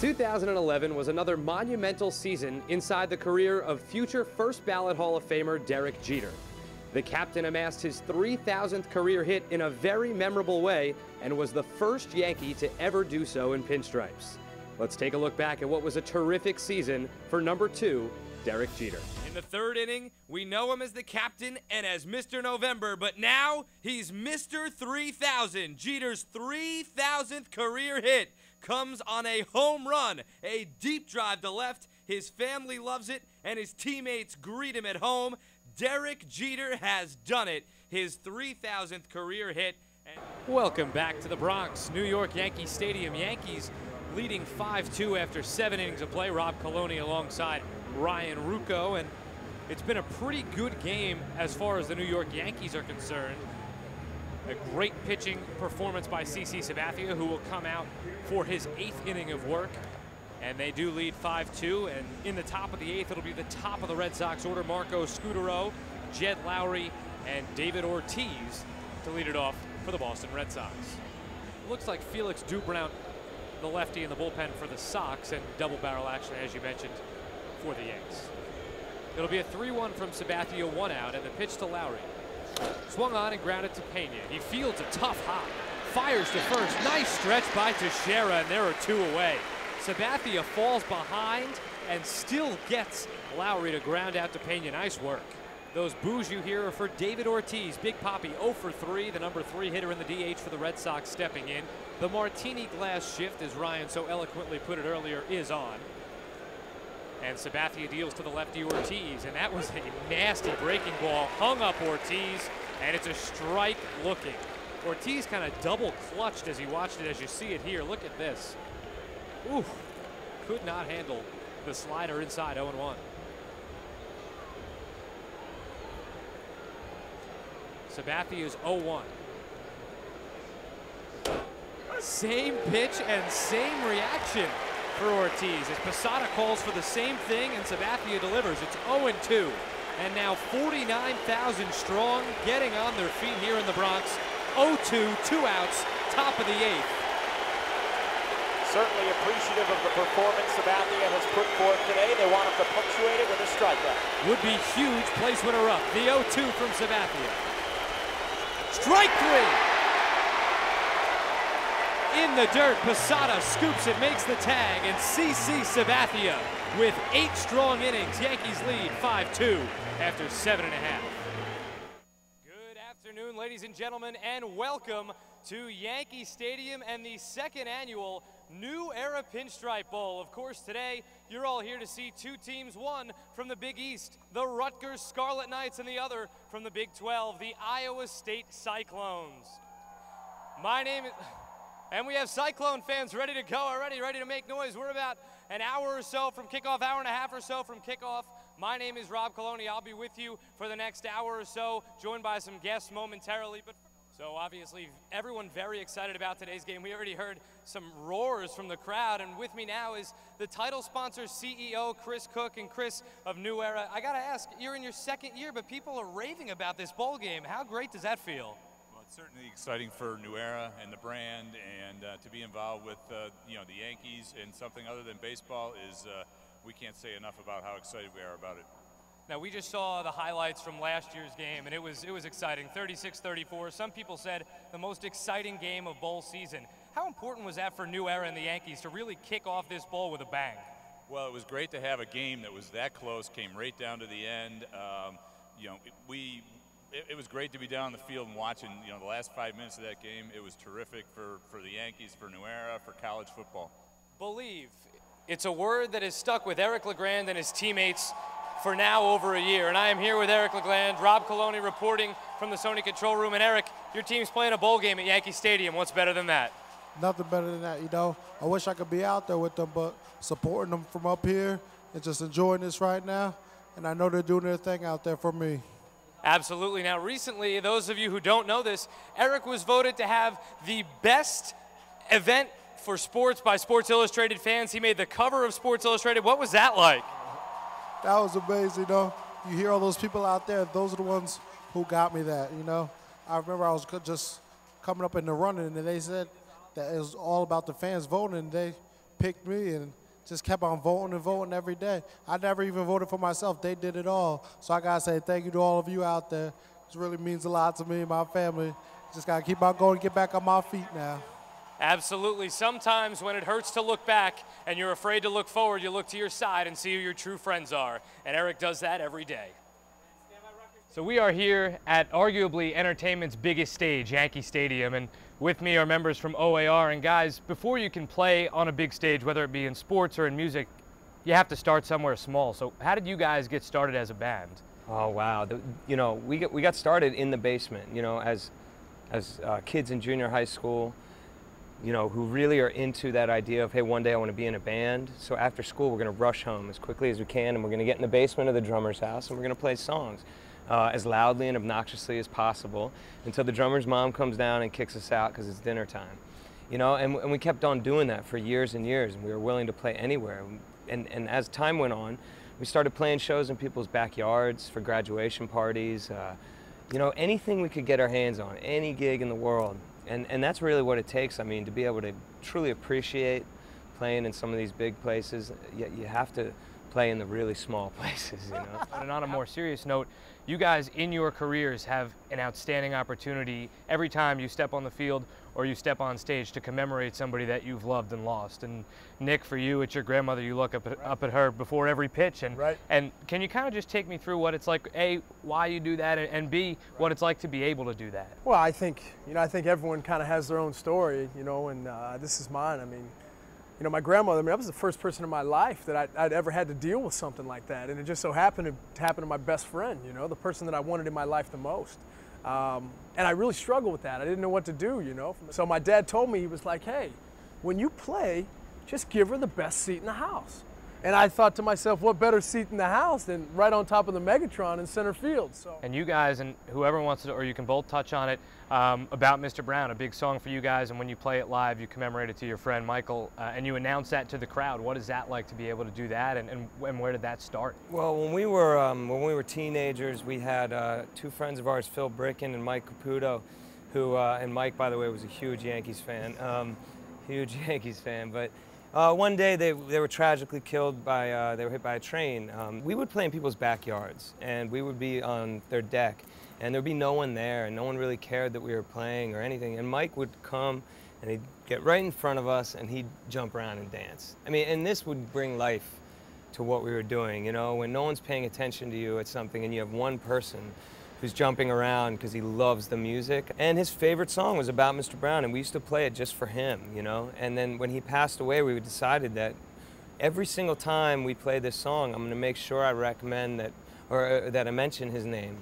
2011 was another monumental season inside the career of future first ballot Hall of Famer Derek Jeter. The captain amassed his 3,000th career hit in a very memorable way and was the first Yankee to ever do so in pinstripes. Let's take a look back at what was a terrific season for number 2, Derek Jeter. In the third inning, we know him as the captain and as Mr. November, but now he's Mr. 3000. Jeter's 3,000th career hit comes on a home run, a deep drive to left. His family loves it, and his teammates greet him at home. Derek Jeter has done it, his 3,000th career hit. Welcome back to the Bronx, New York Yankee Stadium. Yankees leading 5-2 after 7 innings of play. Rob Coloney alongside Ryan Ruocco, and it's been a pretty good game as far as the New York Yankees are concerned. A great pitching performance by CC Sabathia, who will come out for his 8th inning of work. And they do lead 5-2, and in the top of the 8th, it'll be the top of the Red Sox order. Marco Scutaro, Jed Lowry, and David Ortiz to lead it off for the Boston Red Sox. It looks like Felix Dubrow, the lefty in the bullpen for the Sox, and double barrel action, as you mentioned, for the Yanks. It'll be a 3-1 from Sabathia, 1 out, and the pitch to Lowry. Swung on and grounded to Pena. He fields a tough hop, fires to first. Nice stretch by Teixeira, and there are 2 away. Sabathia falls behind and still gets Lowry to ground out to Pena. Nice work. Those boos you hear are for David Ortiz. Big Papi 0 for 3, the number 3 hitter in the DH for the Red Sox stepping in. The martini glass shift, as Ryan so eloquently put it earlier, is on. And Sabathia deals to the lefty Ortiz, and that was a nasty breaking ball. Hung up Ortiz, and it's a strike looking. Ortiz kind of double clutched as he watched it, as you see it here. Look at this. Ooh, could not handle the slider inside. 0-1. Sabathia's 0-1. Same pitch and same reaction for Ortiz as Posada calls for the same thing and Sabathia delivers. It's 0-2, and now 49,000 strong, getting on their feet here in the Bronx. 0-2, 2 outs, top of the 8th. Certainly appreciative of the performance Sabathia has put forth today. They want him to punctuate it with a strikeout. Would be huge. Place winner up. The 0-2 from Sabathia. Strike 3. In the dirt, Posada scoops it, makes the tag, and CC Sabathia with 8 strong innings. Yankees lead 5-2 after 7.5. Good afternoon, ladies and gentlemen, and welcome to Yankee Stadium and the 2nd annual New Era Pinstripe Bowl. Of course, today you're all here to see 2 teams, one from the Big East, the Rutgers Scarlet Knights, and the other from the Big 12, the Iowa State Cyclones. My name is... And we have Cyclone fans ready to go already, ready to make noise. We're about an hour or so from kickoff, hour and a half or so from kickoff. My name is Rob Coloney. I'll be with you for the next hour or so, joined by some guests momentarily. So obviously, everyone very excited about today's game. We already heard some roars from the crowd, and with me now is the title sponsor CEO, Chris Cook. And Chris of New Era, I gotta ask, you're in your 2nd year, but people are raving about this bowl game. How great does that feel? It's certainly exciting for New Era and the brand, and to be involved with you know, the Yankees in something other than baseball is we can't say enough about how excited we are about it. Now, we just saw the highlights from last year's game, and it was exciting. 36-34. Some people said the most exciting game of bowl season. How important was that for New Era and the Yankees to really kick off this bowl with a bang? Well, it was great to have a game that was that close, came right down to the end. You know, it was great to be down on the field and watching, you know, the last 5 minutes of that game. It was terrific for the Yankees, for New Era, for college football. Believe. It's a word that has stuck with Eric LeGrand and his teammates for now over a year. And I am here with Eric LeGrand, Rob Coloney reporting from the Sony control room. And Eric, your team's playing a bowl game at Yankee Stadium. What's better than that? Nothing better than that, you know. I wish I could be out there with them, but supporting them from up here and just enjoying this right now. And I know they're doing their thing out there for me. Absolutely. Now, recently, those of you who don't know this, Eric was voted to have the best event for sports by Sports Illustrated fans. He made the cover of Sports Illustrated. What was that like? That was amazing, you know. You hear all those people out there, those are the ones who got me that, you know. I remember I was just coming up in the running, and they said that it was all about the fans voting, and they picked me and just kept on voting and voting every day. I never even voted for myself. They did it all. So I got to say thank you to all of you out there. It really means a lot to me and my family. Just got to keep on going and get back on my feet now. Absolutely. Sometimes when it hurts to look back and you're afraid to look forward, you look to your side and see who your true friends are. And Eric does that every day. So we are here at arguably entertainment's biggest stage, Yankee Stadium, and with me are members from OAR. And guys, before you can play on a big stage, whether it be in sports or in music, you have to start somewhere small. So how did you guys get started as a band? Oh wow, you know, we got started in the basement, you know, as kids in junior high school, you know, who really are into that idea of, hey, one day I want to be in a band. So after school, we're going to rush home as quickly as we can, and we're going to get in the basement of the drummer's house, and we're going to play songs as loudly and obnoxiously as possible until the drummer's mom comes down and kicks us out because it's dinner time. You know, and we kept on doing that for years and years, and we were willing to play anywhere. And as time went on, we started playing shows in people's backyards for graduation parties, you know, anything we could get our hands on, any gig in the world. And that's really what it takes. I mean, to be able to truly appreciate playing in some of these big places, you have to play in the really small places, you know. And on a more serious note, you guys in your careers have an outstanding opportunity every time you step on the field or you step on stage to commemorate somebody that you've loved and lost. And Nick, for you, it's your grandmother. You look up at her before every pitch. And, and can you kind of just take me through what it's like, A, why you do that, and B, what it's like to be able to do that? Well, I think everyone kind of has their own story, you know, and this is mine. I mean, you know, my grandmother, I mean, that was the first person in my life that I'd ever had to deal with something like that. And it just so happened to happen to my best friend, you know, the person that I wanted in my life the most. And I really struggled with that. I didn't know what to do, you know. So my dad told me, he was like, hey, when you play, just give her the best seat in the house. And I thought to myself, what better seat in the house than right on top of the Megatron in center field? So. And you guys, and whoever wants to, or you can both touch on it, about Mr. Brown, a big song for you guys, and when you play it live, you commemorate it to your friend Michael, and you announce that to the crowd. What is that like to be able to do that, and where did that start? Well, when we were teenagers, we had two friends of ours, Phil Bricken and Mike Caputo, who, and Mike, by the way, was a huge Yankees fan, but one day they were tragically killed by, they were hit by a train. We would play in people's backyards, and we would be on their deck, and there'd be no one there, and no one really cared that we were playing or anything. And Mike would come, and he'd get right in front of us, and he'd jump around and dance. I mean, and this would bring life to what we were doing, you know? When no one's paying attention to you at something, and you have one person who's jumping around because he loves the music. And his favorite song was about Mr. Brown, and we used to play it just for him, you know? And then when he passed away, we decided that every single time we play this song, I'm gonna make sure I recommend that, or that I mention his name.